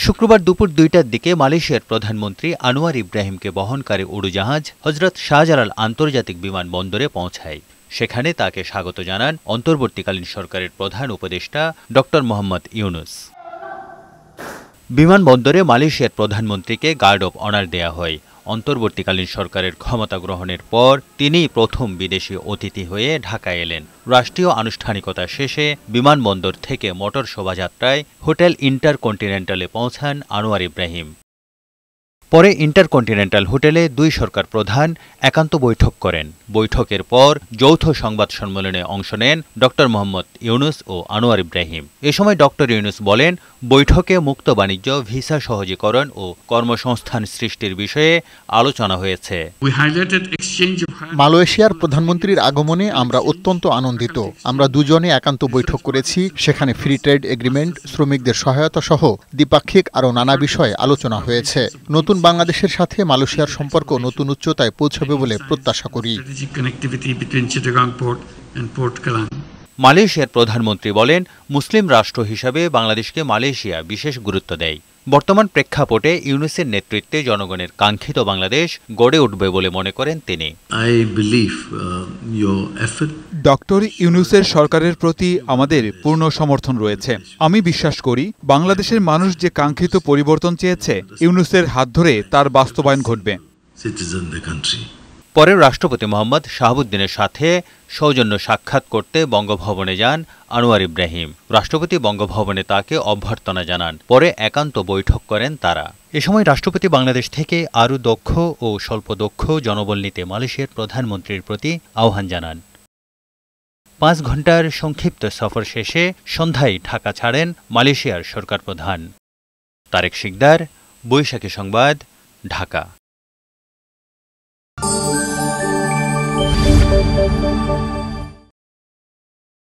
শুক্রবার দুপুর ২টার দিকে মালয়েশিয়ার প্রধানমন্ত্রী আনোয়ার ইব্রাহিমকে বহনকারী উড়োজাহাজ হজরত শাহজালাল আন্তর্জাতিক বিমানবন্দরে পৌঁছায়। সেখানে তাকে স্বাগত জানান অন্তর্বর্তীকালীন সরকারের প্রধান উপদেষ্টা ড মোহাম্মদ ইউনুস। বিমানবন্দরে মালয়েশিয়ার প্রধানমন্ত্রীকে গার্ড অব অনার দেয়া হয়। অন্তর্বর্তীকালীন সরকারের ক্ষমতা গ্রহণের পর তিনিই প্রথম বিদেশি অতিথি হয়ে ঢাকায় এলেন। রাষ্ট্রীয় আনুষ্ঠানিকতা শেষে বিমানবন্দর থেকে মোটর শোভাযাত্রায় হোটেল ইন্টারকন্টিনেন্টালে পৌঁছান আনোয়ার ইব্রাহিম। পরে ইন্টারকন্টিনেন্টাল হোটেলে দুই সরকার প্রধান একান্ত বৈঠক করেন। বৈঠকের পর যৌথ সংবাদ সম্মেলনে অংশ নেন ড মোহাম্মদ ইউনুস ও আনোয়ার ইব্রাহিম। এ সময় ড ইউনুস বলেন, বৈঠকে মুক্ত বাণিজ্য, ভিসা সহজীকরণ ও কর্মসংস্থান সৃষ্টির বিষয়ে আলোচনা হয়েছে। মালয়েশিয়ার প্রধানমন্ত্রীর আগমনে আমরা অত্যন্ত আনন্দিত। আমরা দুজনে একান্ত বৈঠক করেছি। সেখানে ফ্রি ট্রেড এগ্রিমেন্ট, শ্রমিকদের সহায়তা সহ দ্বিপাক্ষিক আরও নানা বিষয়ে আলোচনা হয়েছে। নতুন বাংলাদেশের সাথে মালয়েশিয়ার সম্পর্ক নতুন উচ্চতায় পৌঁছবে বলে প্রত্যাশা করি। মালয়েশিয়ার প্রধানমন্ত্রী বলেন, মুসলিম রাষ্ট্র হিসাবে বাংলাদেশকে মালয়েশিয়া বিশেষ গুরুত্ব দেয়। বর্তমান প্রেক্ষাপটে ইউনুসের নেতৃত্বে জনগণের কাঙ্ক্ষিত বাংলাদেশ গড়ে উঠবে বলে মনে করেন তিনি। ডক্টর ইউনুসের সরকারের প্রতি আমাদের পূর্ণ সমর্থন রয়েছে। আমি বিশ্বাস করি বাংলাদেশের মানুষ যে কাঙ্ক্ষিত পরিবর্তন চেয়েছে, ইউনুসের হাত ধরে তার বাস্তবায়ন ঘটবে। পরে রাষ্ট্রপতি মোহাম্মদ শাহাবুদ্দিনের সাথে সৌজন্য সাক্ষাৎ করতে বঙ্গভবনে যান আনোয়ার ইব্রাহিম। রাষ্ট্রপতি বঙ্গভবনে তাকে অভ্যর্থনা জানান। পরে একান্ত বৈঠক করেন তারা। এ সময় রাষ্ট্রপতি বাংলাদেশ থেকে আরও দক্ষ ও স্বল্পদক্ষ জনবল নিতে মালয়েশিয়ার প্রধানমন্ত্রীর প্রতি আহ্বান জানান। ৫ ঘণ্টার সংক্ষিপ্ত সফর শেষে সন্ধ্যায় ঢাকা ছাড়েন মালয়েশিয়ার সরকার প্রধান। তারেক শিকদার, বৈশাখী সংবাদ, ঢাকা।